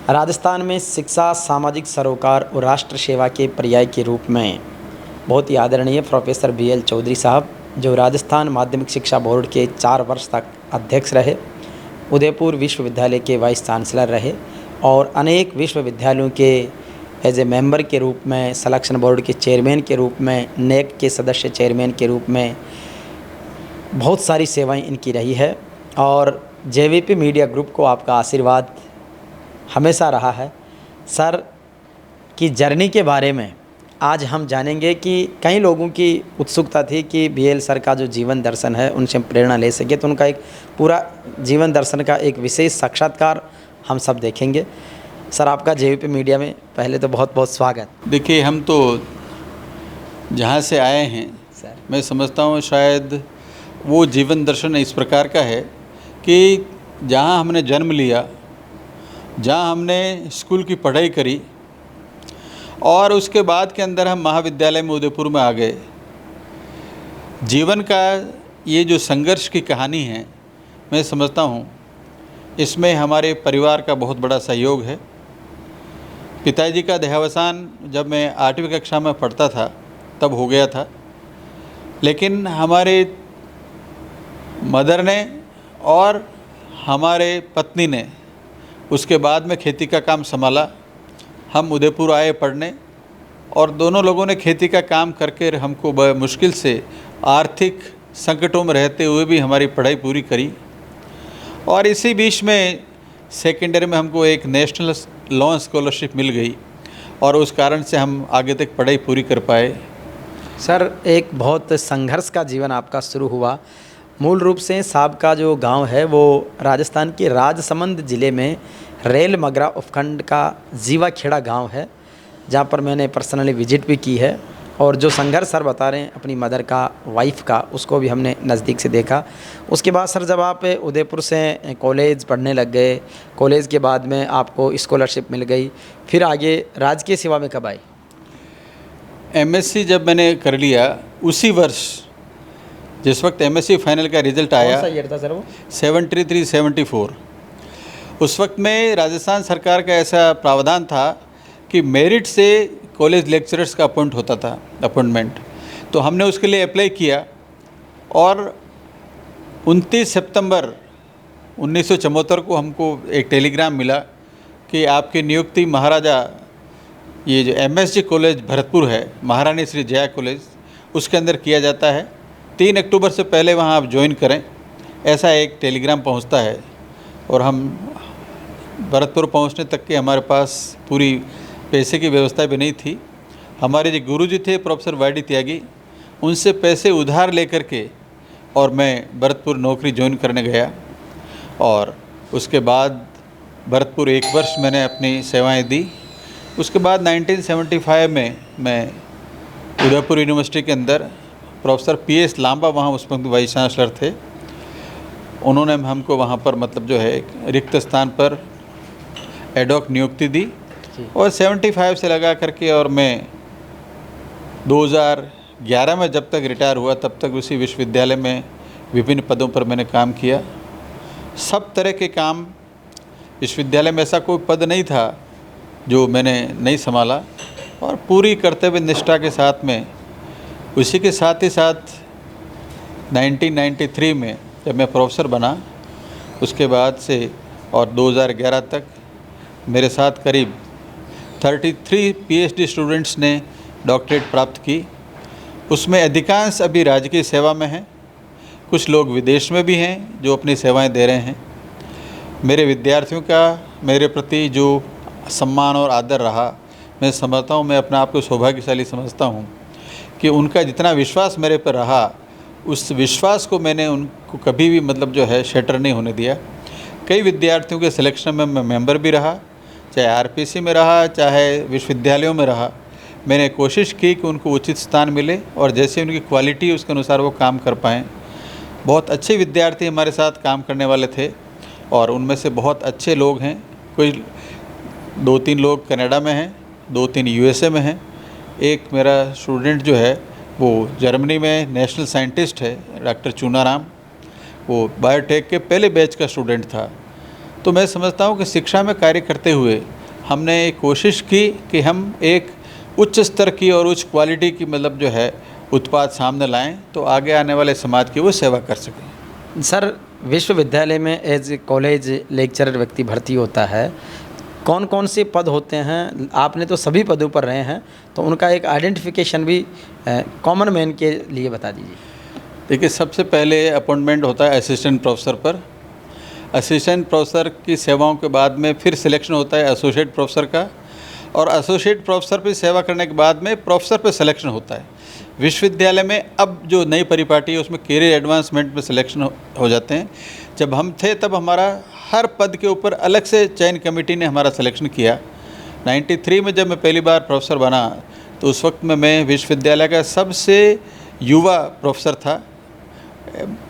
राजस्थान में शिक्षा, सामाजिक सरोकार और राष्ट्र सेवा के पर्याय के रूप में बहुत ही आदरणीय प्रोफेसर BL चौधरी साहब, जो राजस्थान माध्यमिक शिक्षा बोर्ड के 4 वर्ष तक अध्यक्ष रहे, उदयपुर विश्वविद्यालय के वाइस चांसलर रहे और अनेक विश्वविद्यालयों के एज ए मेंबर के रूप में, सिलेक्शन बोर्ड के चेयरमैन के रूप में, NAC के सदस्य चेयरमैन के रूप में बहुत सारी सेवाएं इनकी रही है। और JVP मीडिया ग्रुप को आपका आशीर्वाद हमेशा रहा है। सर की जर्नी के बारे में आज हम जानेंगे कि कई लोगों की उत्सुकता थी कि BL सर का जो जीवन दर्शन है उनसे हम प्रेरणा ले सके, तो उनका एक पूरा जीवन दर्शन का एक विशेष साक्षात्कार हम सब देखेंगे। सर, आपका JVP मीडिया में पहले तो बहुत बहुत स्वागत। देखिए, हम तो जहाँ से आए हैं सर, मैं समझता हूँ शायद वो जीवन दर्शन इस प्रकार का है कि जहाँ हमने जन्म लिया, जहाँ हमने स्कूल की पढ़ाई करी और उसके बाद के अंदर हम महाविद्यालय में उदयपुर में आ गए। जीवन का ये जो संघर्ष की कहानी है, मैं समझता हूँ इसमें हमारे परिवार का बहुत बड़ा सहयोग है। पिताजी का देहावसान जब मैं 8वीं कक्षा में पढ़ता था तब हो गया था, लेकिन हमारे मदर ने और हमारे पत्नी ने उसके बाद में खेती का काम संभाला। हम उदयपुर आए पढ़ने और दोनों लोगों ने खेती का काम करके हमको मुश्किल से आर्थिक संकटों में रहते हुए भी हमारी पढ़ाई पूरी करी। और इसी बीच में सेकेंडरी में हमको एक नेशनल लॉ स्कॉलरशिप मिल गई और उस कारण से हम आगे तक पढ़ाई पूरी कर पाए। सर, एक बहुत संघर्ष का जीवन आपका शुरू हुआ। मूल रूप से साहब का जो गांव है वो राजस्थान के राजसमंद ज़िले में रेल मगरा उपखंड का जीवाखेड़ा गांव है, जहां पर मैंने पर्सनली विजिट भी की है। और जो संघर्ष सर बता रहे हैं अपनी मदर का, वाइफ का, उसको भी हमने नज़दीक से देखा। उसके बाद सर जब आप उदयपुर से कॉलेज पढ़ने लग गए, कॉलेज के बाद में आपको स्कॉलरशिप मिल गई, फिर आगे राजकीय सेवा में कब आए? MSc जब मैंने कर लिया उसी वर्ष जिस वक्त MSc फाइनल का रिजल्ट आया, कौन सा ईयर था सर वो? 73-74। उस वक्त में राजस्थान सरकार का ऐसा प्रावधान था कि मेरिट से कॉलेज लेक्चरर्स का अपॉइंटमेंट, तो हमने उसके लिए अप्लाई किया और 29 सितंबर 1974 को हमको एक टेलीग्राम मिला कि आपकी नियुक्ति महाराजा, ये जो MSG कॉलेज भरतपुर है, महारानी श्री जया कॉलेज, उसके अंदर किया जाता है। 3 अक्टूबर से पहले वहाँ आप ज्वाइन करें, ऐसा एक टेलीग्राम पहुँचता है। और हम भरतपुर पहुँचने तक के हमारे पास पूरी पैसे की व्यवस्था भी नहीं थी। हमारे जो गुरुजी थे प्रोफेसर YD त्यागी, उनसे पैसे उधार लेकर के और मैं भरतपुर नौकरी ज्वाइन करने गया। और उसके बाद भरतपुर 1 वर्ष मैंने अपनी सेवाएं दी। उसके बाद 1975 में मैं उदयपुर यूनिवर्सिटी के अंदर प्रोफेसर PS लांबा वहाँ उस वक्त वाइस चांसलर थे, उन्होंने हमको वहाँ पर मतलब जो है एक रिक्त स्थान पर एडॉक नियुक्ति दी। और 75 से लगा करके और मैं 2011 में जब तक रिटायर हुआ तब तक उसी विश्वविद्यालय में विभिन्न पदों पर मैंने काम किया। सब तरह के काम, विश्वविद्यालय में ऐसा कोई पद नहीं था जो मैंने नहीं संभाला और पूरी कर्तव्य निष्ठा के साथ में। उसी के साथ ही साथ 1993 में जब मैं प्रोफेसर बना, उसके बाद से और 2011 तक मेरे साथ करीब 33 PhD स्टूडेंट्स ने डॉक्टरेट प्राप्त की। उसमें अधिकांश अभी राजकीय सेवा में हैं, कुछ लोग विदेश में भी हैं जो अपनी सेवाएं दे रहे हैं। मेरे विद्यार्थियों का मेरे प्रति जो सम्मान और आदर रहा, मैं समझता हूँ, मैं अपने आप को सौभाग्यशाली समझता हूँ कि उनका जितना विश्वास मेरे पर रहा, उस विश्वास को मैंने उनको कभी भी मतलब जो है शैटर नहीं होने दिया। कई विद्यार्थियों के सिलेक्शन में मैं मेंबर भी रहा, चाहे RPC में रहा, चाहे विश्वविद्यालयों में रहा। मैंने कोशिश की कि उनको उचित स्थान मिले और जैसे उनकी क्वालिटी उसके अनुसार वो काम कर पाएँ। बहुत अच्छे विद्यार्थी हमारे साथ काम करने वाले थे और उनमें से बहुत अच्छे लोग हैं। कोई 2-3 लोग कनाडा में हैं, 2-3 USA में हैं। एक मेरा स्टूडेंट जो है वो जर्मनी में नेशनल साइंटिस्ट है, डॉक्टर चूनाराम, वो बायोटेक के पहले बैच का स्टूडेंट था। तो मैं समझता हूँ कि शिक्षा में कार्य करते हुए हमने कोशिश की कि हम एक उच्च स्तर की और उच्च क्वालिटी की मतलब जो है उत्पाद सामने लाएं, तो आगे आने वाले समाज की वो सेवा कर सकें। सर, विश्वविद्यालय में एज कॉलेज लेक्चरर व्यक्ति भर्ती होता है, कौन कौन से पद होते हैं? आपने तो सभी पदों पर रहे हैं, तो उनका एक आइडेंटिफिकेशन भी कॉमन मैन के लिए बता दीजिए। देखिए, सबसे पहले अपॉइंटमेंट होता है असिस्टेंट प्रोफेसर पर। असिस्टेंट प्रोफेसर की सेवाओं के बाद में फिर सिलेक्शन होता है एसोसिएट प्रोफेसर का, और एसोसिएट प्रोफेसर पर सेवा करने के बाद में प्रोफेसर पर सिलेक्शन होता है। विश्वविद्यालय में अब जो नई परिपाटी है उसमें कैरियर एडवांसमेंट में सिलेक्शन हो जाते हैं। जब हम थे तब हमारा हर पद के ऊपर अलग से चयन कमेटी ने हमारा सिलेक्शन किया। 93 में जब मैं पहली बार प्रोफेसर बना, तो उस वक्त में मैं विश्वविद्यालय का सबसे युवा प्रोफेसर था।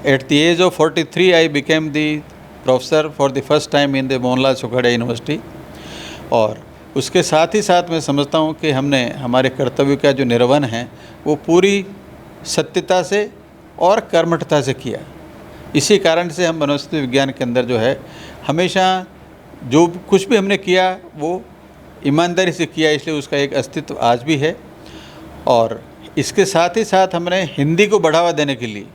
At the age of 43 I became the professor for the first time in the Mohanlal Sukhadia university. और उसके साथ ही साथ मैं समझता हूँ कि हमने हमारे कर्तव्य का जो निर्वहन है वो पूरी सत्यता से और कर्मठता से किया। इसी कारण से हम वनस्पति विज्ञान के अंदर जो है हमेशा जो कुछ भी हमने किया वो ईमानदारी से किया, इसलिए उसका एक अस्तित्व आज भी है। और इसके साथ ही साथ हमने हिंदी को बढ़ावा देने के लिए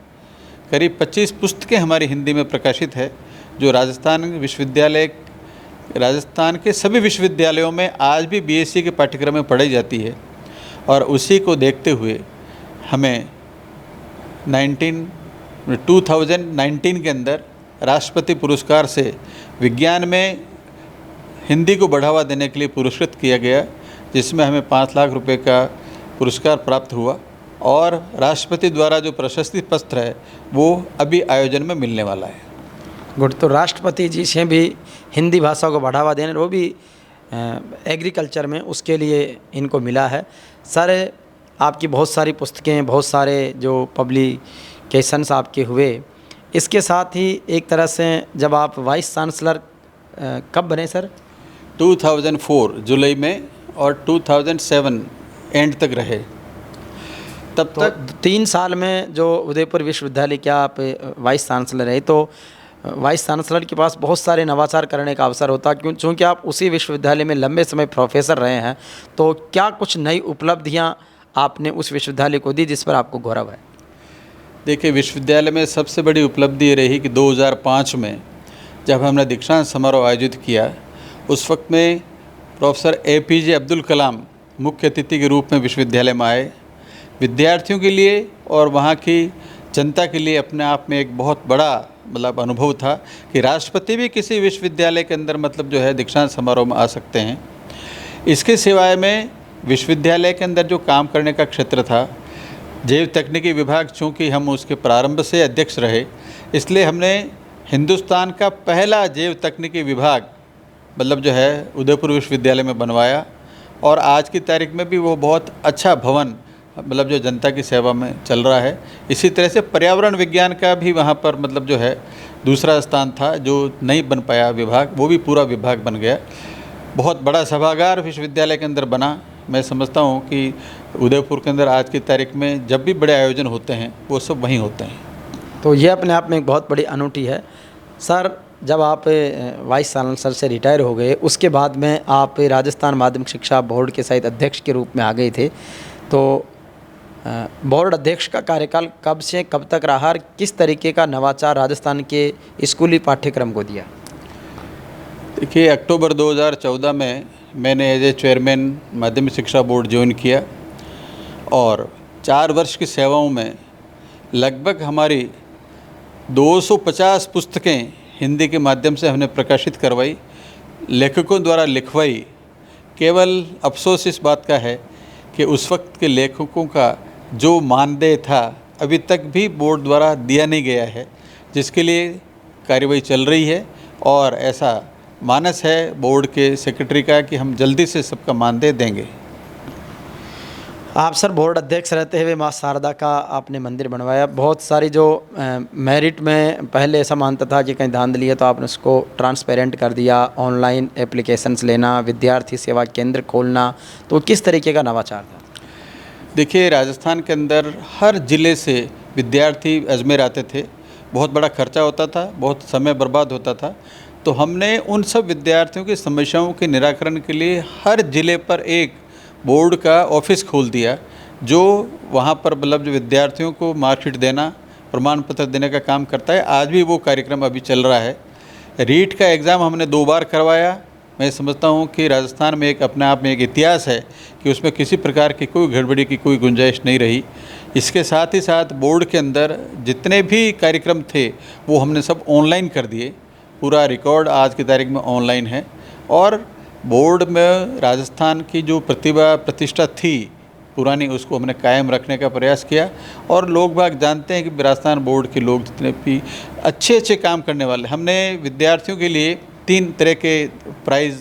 करीब 25 पुस्तकें हमारी हिंदी में प्रकाशित है, जो राजस्थान के सभी विश्वविद्यालयों में आज भी बीएससी के पाठ्यक्रम में पढ़ाई जाती है। और उसी को देखते हुए हमें 2019 के अंदर राष्ट्रपति पुरस्कार से विज्ञान में हिंदी को बढ़ावा देने के लिए पुरस्कृत किया गया, जिसमें हमें 5 लाख रुपए का पुरस्कार प्राप्त हुआ। और राष्ट्रपति द्वारा जो प्रशस्ति पत्र है वो अभी आयोजन में मिलने वाला है। गुड। तो राष्ट्रपति जी से भी हिंदी भाषा को बढ़ावा देने, वो भी एग्रीकल्चर में, उसके लिए इनको मिला है। सर, आपकी बहुत सारी पुस्तकें, बहुत सारे जो पब्लिकेशंस आपके हुए, इसके साथ ही एक तरह से जब आप वाइस चांसलर कब बने सर? 2004 जुलाई में, और 2007 एंड तक रहे। तब तो तक 3 साल में जो उदयपुर विश्वविद्यालय के आप वाइस चांसलर रहे, तो वाइस चांसलर के पास बहुत सारे नवाचार करने का अवसर होता, क्योंकि आप उसी विश्वविद्यालय में लंबे समय प्रोफेसर रहे हैं। तो क्या कुछ नई उपलब्धियां आपने उस विश्वविद्यालय को दी जिस पर आपको गौरव है? देखिए, विश्वविद्यालय में सबसे बड़ी उपलब्धि ये रही कि 2005 में जब हमने दीक्षांत समारोह आयोजित किया, उस वक्त में प्रोफेसर APJ अब्दुल कलाम मुख्य अतिथि के रूप में विश्वविद्यालय में आए। विद्यार्थियों के लिए और वहाँ की जनता के लिए अपने आप में एक बहुत बड़ा मतलब अनुभव था कि राष्ट्रपति भी किसी विश्वविद्यालय के अंदर मतलब जो है दीक्षांत समारोह में आ सकते हैं। इसके सिवाय में विश्वविद्यालय के अंदर जो काम करने का क्षेत्र था, जैव तकनीकी विभाग, चूँकि हम उसके प्रारंभ से अध्यक्ष रहे, इसलिए हमने हिंदुस्तान का पहला जैव तकनीकी विभाग मतलब जो है उदयपुर विश्वविद्यालय में बनवाया। और आज की तारीख में भी वो बहुत अच्छा भवन मतलब जो जनता की सेवा में चल रहा है। इसी तरह से पर्यावरण विज्ञान का भी वहाँ पर मतलब जो है दूसरा स्थान था, जो नहीं बन पाया विभाग, वो भी पूरा विभाग बन गया। बहुत बड़ा सभागार विश्वविद्यालय के अंदर बना। मैं समझता हूँ कि उदयपुर के अंदर आज की तारीख में जब भी बड़े आयोजन होते हैं वो सब वहीं होते हैं। तो ये अपने आप में एक बहुत बड़ी अनूठी है। सर, जब आप वाइस चांसलर से रिटायर हो गए, उसके बाद में आप राजस्थान माध्यमिक शिक्षा बोर्ड के शायद अध्यक्ष के रूप में आ गए थे। तो बोर्ड अध्यक्ष का कार्यकाल कब से कब तक रहा और किस तरीके का नवाचार राजस्थान के स्कूली पाठ्यक्रम को दिया? देखिए, अक्टूबर 2014 में मैंने एज ए चेयरमैन माध्यमिक शिक्षा बोर्ड ज्वाइन किया, और 4 वर्ष की सेवाओं में लगभग हमारी 250 पुस्तकें हिंदी के माध्यम से हमने प्रकाशित करवाई, लेखकों द्वारा लिखवाई। केवल अफसोस इस बात का है कि उस वक्त के लेखकों का जो मानदेय था अभी तक भी बोर्ड द्वारा दिया नहीं गया है, जिसके लिए कार्रवाई चल रही है। और ऐसा मानस है बोर्ड के सेक्रेटरी का कि हम जल्दी से सबका मानदेय देंगे। आप सर बोर्ड अध्यक्ष रहते हुए माँ शारदा का आपने मंदिर बनवाया। बहुत सारी जो मेरिट में पहले ऐसा मानता था कि कहीं धांधली है, तो आपने उसको ट्रांसपेरेंट कर दिया। ऑनलाइन एप्लीकेशंस लेना, विद्यार्थी सेवा केंद्र खोलना, तो किस तरीके का नवाचार था? देखिए, राजस्थान के अंदर हर ज़िले से विद्यार्थी अजमेर आते थे। बहुत बड़ा खर्चा होता था, बहुत समय बर्बाद होता था। तो हमने उन सब विद्यार्थियों की समस्याओं के निराकरण के लिए हर ज़िले पर एक बोर्ड का ऑफिस खोल दिया, जो वहाँ पर मतलब जो विद्यार्थियों को मार्कशीट देना, प्रमाण पत्र देने का काम करता है। आज भी वो कार्यक्रम अभी चल रहा है। रीट का एग्ज़ाम हमने 2 बार करवाया। मैं समझता हूँ कि राजस्थान में एक अपने आप में एक इतिहास है कि उसमें किसी प्रकार की कोई गड़बड़ी की कोई गुंजाइश नहीं रही। इसके साथ ही साथ बोर्ड के अंदर जितने भी कार्यक्रम थे वो हमने सब ऑनलाइन कर दिए। पूरा रिकॉर्ड आज की तारीख में ऑनलाइन है। और बोर्ड में राजस्थान की जो प्रतिभा प्रतिष्ठा थी पुरानी, उसको हमने कायम रखने का प्रयास किया। और लोग बाग जानते हैं कि राजस्थान बोर्ड के लोग जितने भी अच्छे काम करने वाले, हमने विद्यार्थियों के लिए 3 तरह के प्राइज़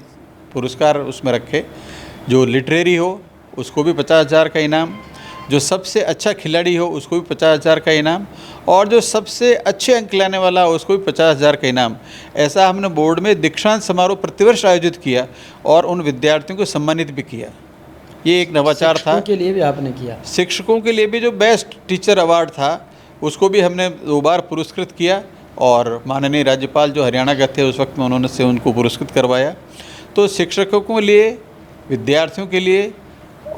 पुरस्कार उसमें रखे। जो लिटरेरी हो उसको भी 50,000 का इनाम, जो सबसे अच्छा खिलाड़ी हो उसको भी 50,000 का इनाम, और जो सबसे अच्छे अंक लाने वाला हो उसको भी 50,000 का इनाम। ऐसा हमने बोर्ड में दीक्षांत समारोह प्रतिवर्ष आयोजित किया और उन विद्यार्थियों को सम्मानित भी किया। ये एक नवाचार था। शिक्षकों के लिए भी आपने किया? शिक्षकों के लिए भी जो बेस्ट टीचर अवार्ड था उसको भी हमने 2 बार पुरस्कृत किया, और माननीय राज्यपाल जो हरियाणा के थे उस वक्त में उन्होंने से उनको पुरस्कृत करवाया। तो शिक्षकों के लिए, विद्यार्थियों के लिए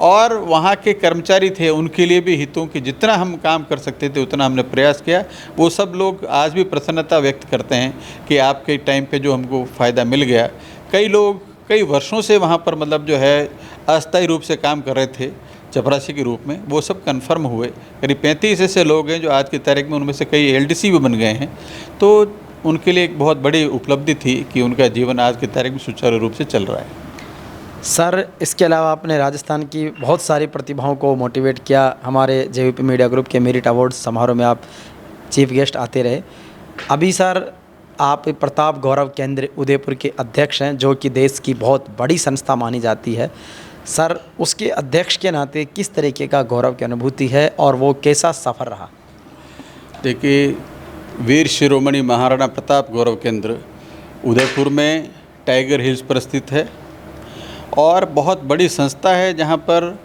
और वहाँ के कर्मचारी थे उनके लिए भी हितों की जितना हम काम कर सकते थे उतना हमने प्रयास किया। वो सब लोग आज भी प्रसन्नता व्यक्त करते हैं कि आपके टाइम पे जो हमको फ़ायदा मिल गया। कई लोग कई वर्षों से वहाँ पर मतलब जो है अस्थायी रूप से काम कर रहे थे चपरासी के रूप में, वो सब कन्फर्म हुए। करीब 35 ऐसे लोग हैं जो आज की तारीख में, उनमें से कई एलडीसी भी बन गए हैं। तो उनके लिए एक बहुत बड़ी उपलब्धि थी कि उनका जीवन आज की तारीख में सुचारू रूप से चल रहा है। सर, इसके अलावा आपने राजस्थान की बहुत सारी प्रतिभाओं को मोटिवेट किया। हमारे जेवीपी मीडिया ग्रुप के मेरिट अवार्ड समारोह में आप चीफ गेस्ट आते रहे। अभी सर आप प्रताप गौरव केंद्र उदयपुर के अध्यक्ष हैं, जो कि देश की बहुत बड़ी संस्था मानी जाती है। सर, उसके अध्यक्ष के नाते किस तरीके का गौरव की अनुभूति है और वो कैसा सफ़र रहा? देखिए, वीर शिरोमणि महाराणा प्रताप गौरव केंद्र उदयपुर में टाइगर हिल्स पर स्थित है और बहुत बड़ी संस्था है, जहाँ पर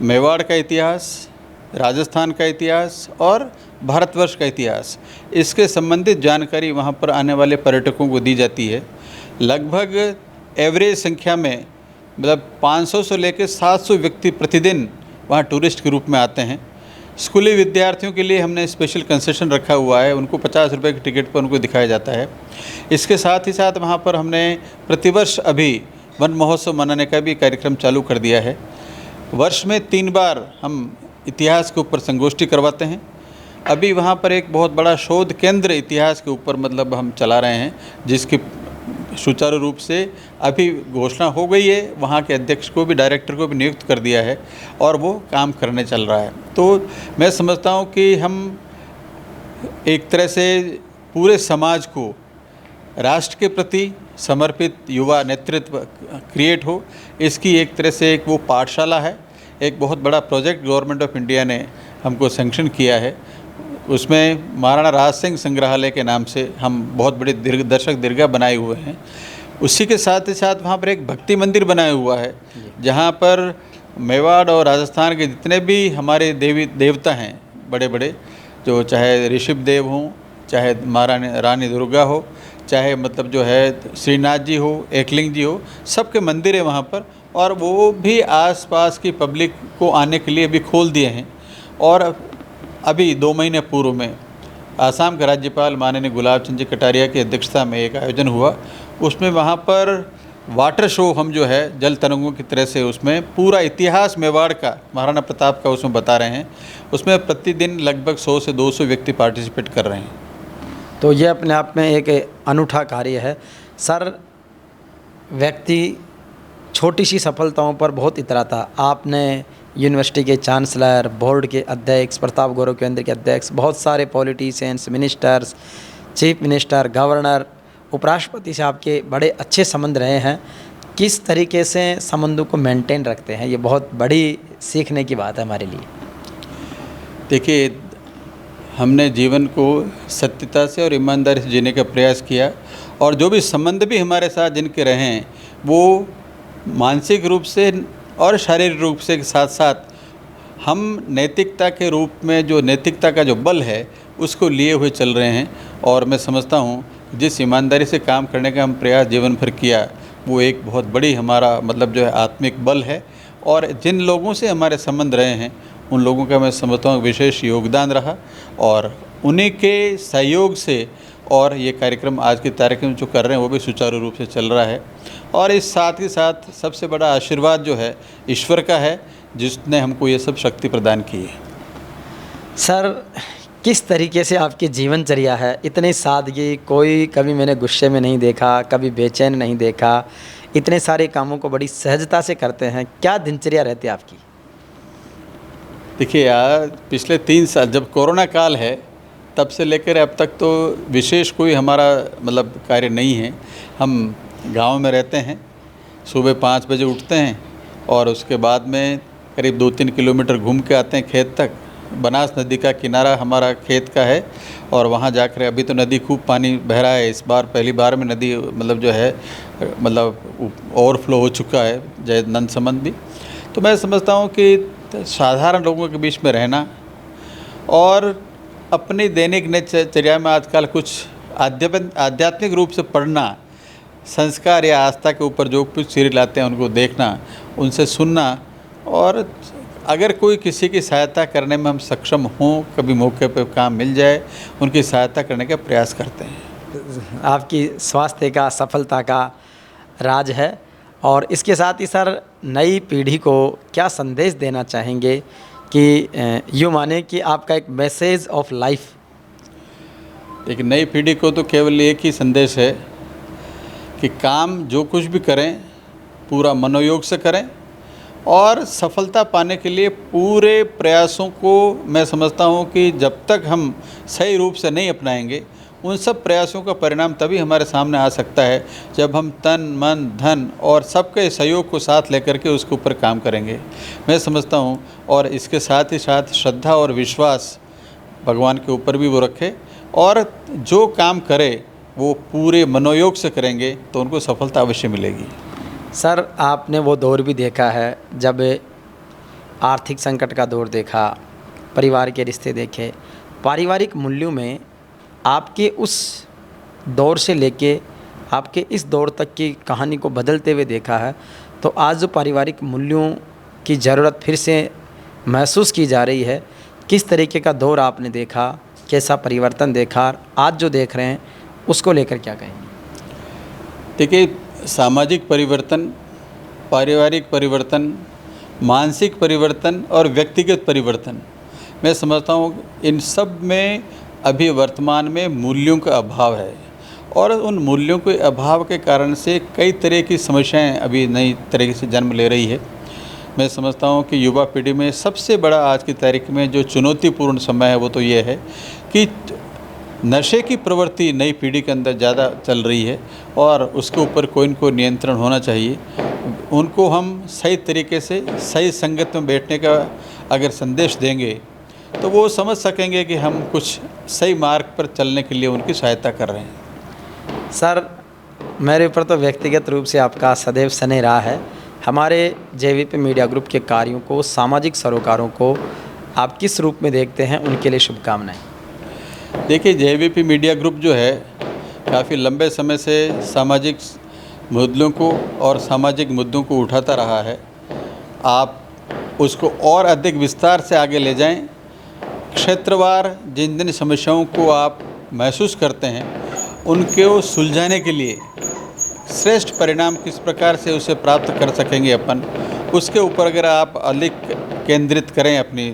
मेवाड़ का इतिहास, राजस्थान का इतिहास और भारतवर्ष का इतिहास, इसके संबंधित जानकारी वहाँ पर आने वाले पर्यटकों को दी जाती है। लगभग एवरेज संख्या में मतलब 500 से लेकर 700 व्यक्ति प्रतिदिन वहाँ टूरिस्ट के रूप में आते हैं। स्कूली विद्यार्थियों के लिए हमने स्पेशल कंसेशन रखा हुआ है, उनको 50 रुपये की टिकट पर उनको दिखाया जाता है। इसके साथ ही साथ वहाँ पर हमने प्रतिवर्ष अभी वन महोत्सव मनाने का भी कार्यक्रम चालू कर दिया है। वर्ष में 3 बार हम इतिहास के ऊपर संगोष्ठी करवाते हैं। अभी वहाँ पर एक बहुत बड़ा शोध केंद्र इतिहास के ऊपर मतलब हम चला रहे हैं, जिसकी सुचारू रूप से अभी घोषणा हो गई है। वहाँ के अध्यक्ष को भी, डायरेक्टर को भी नियुक्त कर दिया है और वो काम करने चल रहा है। तो मैं समझता हूँ कि हम एक तरह से पूरे समाज को राष्ट्र के प्रति समर्पित युवा नेतृत्व क्रिएट हो, इसकी एक तरह से एक वो पाठशाला है। एक बहुत बड़ा प्रोजेक्ट गवर्नमेंट ऑफ इंडिया ने हमको सैंक्शन किया है। उसमें महाराणा राज सिंह संग्रहालय के नाम से हम बहुत बड़े दर्शक दीर्घा बनाए हुए हैं। उसी के साथ ही साथ वहाँ पर एक भक्ति मंदिर बनाया हुआ है, जहाँ पर मेवाड़ और राजस्थान के जितने भी हमारे देवी देवता हैं बड़े बड़े, जो चाहे ऋषभ देव हों, चाहे महारानी रानी दुर्गा हो, चाहे मतलब जो है श्रीनाथ जी हो, एकलिंग जी हो, सबके मंदिर है वहाँ पर। और वो भी आसपास की पब्लिक को आने के लिए भी खोल दिए हैं। और अभी 2 महीने पूर्व में आसाम के राज्यपाल माननीय गुलाब चंद जी कटारिया की अध्यक्षता में एक आयोजन हुआ। उसमें वहाँ पर वाटर शो हम जो है जल तरंगों की तरह से उसमें पूरा इतिहास मेवाड़ का, महाराणा प्रताप का उसमें बता रहे हैं। उसमें प्रतिदिन लगभग 100 से 200 व्यक्ति पार्टिसिपेट कर रहे हैं। तो ये अपने आप में एक अनूठा कार्य है। सर, व्यक्ति छोटी सी सफलताओं पर बहुत इतराता। आपने यूनिवर्सिटी के चांसलर, बोर्ड के अध्यक्ष, प्रताप गौरव केंद्र के अध्यक्ष, बहुत सारे politicians, ministers, chief minister, governor, उपराष्ट्रपति से आपके बड़े अच्छे संबंध रहे हैं। किस तरीके से संबंधों को मेंटेन रखते हैं, ये बहुत बड़ी सीखने की बात है हमारे लिए। देखिए, हमने जीवन को सत्यता से और ईमानदारी से जीने का प्रयास किया, और जो भी संबंध भी हमारे साथ जिनके रहे हैं वो मानसिक रूप से और शारीरिक रूप से के साथ साथ हम नैतिकता के रूप में, जो नैतिकता का जो बल है उसको लिए हुए चल रहे हैं। और मैं समझता हूँ जिस ईमानदारी से काम करने का हम प्रयास जीवन भर किया, वो एक बहुत बड़ी हमारा मतलब जो है आत्मिक बल है। और जिन लोगों से हमारे संबंध रहे हैं उन लोगों का मैं समझता हूँ विशेष योगदान रहा, और उन्हीं के सहयोग से और ये कार्यक्रम आज की तारीख में जो कर रहे हैं वो भी सुचारू रूप से चल रहा है। और इस साथ ही साथ सबसे बड़ा आशीर्वाद जो है ईश्वर का है, जिसने हमको ये सब शक्ति प्रदान की है। सर, किस तरीके से आपकी जीवनचर्या है? इतनी सादगी, कोई कभी मैंने गुस्से में नहीं देखा, कभी बेचैन नहीं देखा, इतने सारे कामों को बड़ी सहजता से करते हैं। क्या दिनचर्या रहती है आपकी? देखिए यार, पिछले 3 साल जब कोरोना काल है तब से लेकर अब तक तो विशेष कोई हमारा मतलब कार्य नहीं है। हम गांव में रहते हैं, सुबह 5 बजे उठते हैं और उसके बाद में करीब 2-3 किलोमीटर घूम के आते हैं खेत तक। बनास नदी का किनारा हमारा खेत का है और वहाँ जाकर अभी तो नदी खूब पानी बह रहा है। इस बार पहली बार में नदी मतलब जो है मतलब ओवरफ्लो हो चुका है, जय नंद समंद भी। तो मैं समझता हूँ कि साधारण लोगों के बीच में रहना और अपनी दैनिक दिनचर्या में आजकल कुछ आध्यात्मिक रूप से पढ़ना, संस्कार या आस्था के ऊपर जो कुछ सीरियल आते हैं उनको देखना, उनसे सुनना, और अगर कोई किसी की सहायता करने में हम सक्षम हों, कभी मौके पर काम मिल जाए, उनकी सहायता करने का प्रयास करते हैं। आपकी स्वास्थ्य का, सफलता का राज है। और इसके साथ ही सर, नई पीढ़ी को क्या संदेश देना चाहेंगे कि यूँ माने कि आपका एक मैसेज ऑफ लाइफ? एक नई पीढ़ी को तो केवल एक ही संदेश है कि काम जो कुछ भी करें पूरा मनोयोग से करें, और सफलता पाने के लिए पूरे प्रयासों को मैं समझता हूँ कि जब तक हम सही रूप से नहीं अपनाएंगे, उन सब प्रयासों का परिणाम तभी हमारे सामने आ सकता है जब हम तन मन धन और सबके सहयोग को साथ लेकर के उसके ऊपर काम करेंगे, मैं समझता हूँ। और इसके साथ ही साथ श्रद्धा और विश्वास भगवान के ऊपर भी वो रखे, और जो काम करे वो पूरे मनोयोग से करेंगे तो उनको सफलता अवश्य मिलेगी। सर, आपने वो दौर भी देखा है जब आर्थिक संकट का दौर देखा, परिवार के रिश्ते देखे, पारिवारिक मूल्यों में आपके उस दौर से लेके आपके इस दौर तक की कहानी को बदलते हुए देखा है। तो आज जो पारिवारिक मूल्यों की ज़रूरत फिर से महसूस की जा रही है, किस तरीके का दौर आपने देखा, कैसा परिवर्तन देखा, और आज जो देख रहे हैं उसको लेकर क्या कहेंगे? देखिए, सामाजिक परिवर्तन, पारिवारिक परिवर्तन, मानसिक परिवर्तन और व्यक्तिगत परिवर्तन, मैं समझता हूँ इन सब में अभी वर्तमान में मूल्यों का अभाव है, और उन मूल्यों के अभाव के कारण से कई तरह की समस्याएं अभी नई तरीके से जन्म ले रही है। मैं समझता हूँ कि युवा पीढ़ी में सबसे बड़ा आज की तारीख में जो चुनौतीपूर्ण समय है वो तो ये है कि नशे की प्रवृत्ति नई पीढ़ी के अंदर ज़्यादा चल रही है, और उसके ऊपर कोई न कोई नियंत्रण होना चाहिए। उनको हम सही तरीके से सही संगत में बैठने का अगर संदेश देंगे तो वो समझ सकेंगे कि हम कुछ सही मार्ग पर चलने के लिए उनकी सहायता कर रहे हैं। सर, मेरे ऊपर तो व्यक्तिगत रूप से आपका सदैव स्नेह रहा है। हमारे जेवीपी मीडिया ग्रुप के कार्यों को, सामाजिक सरोकारों को आप किस रूप में देखते हैं? उनके लिए शुभकामनाएं। देखिए, जेवीपी मीडिया ग्रुप जो है काफ़ी लंबे समय से सामाजिक मुद्दों को और सामाजिक मुद्दों को उठाता रहा है। आप उसको और अधिक विस्तार से आगे ले जाएं। क्षेत्रवार जिन जिन समस्याओं को आप महसूस करते हैं उनको सुलझाने के लिए श्रेष्ठ परिणाम किस प्रकार से उसे प्राप्त कर सकेंगे अपन, उसके ऊपर अगर आप अधिक केंद्रित करें अपनी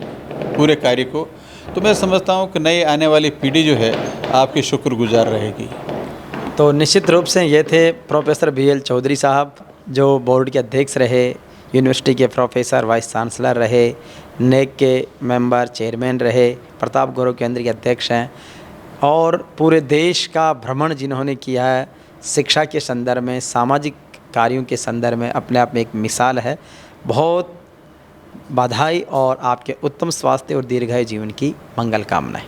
पूरे कार्य को, तो मैं समझता हूँ कि नई आने वाली पीढ़ी जो है आपकी शुक्रगुजार रहेगी। तो निश्चित रूप से ये थे प्रोफेसर BL चौधरी साहब, जो बोर्ड के अध्यक्ष रहे, यूनिवर्सिटी के प्रोफेसर, वाइस चांसलर रहे, नेक के मेंबर, चेयरमैन रहे, प्रताप गौरव केंद्र के अध्यक्ष हैं, और पूरे देश का भ्रमण जिन्होंने किया है शिक्षा के संदर्भ में, सामाजिक कार्यों के संदर्भ में, अपने आप में एक मिसाल है। बहुत बधाई और आपके उत्तम स्वास्थ्य और दीर्घायु जीवन की मंगल कामनाएं।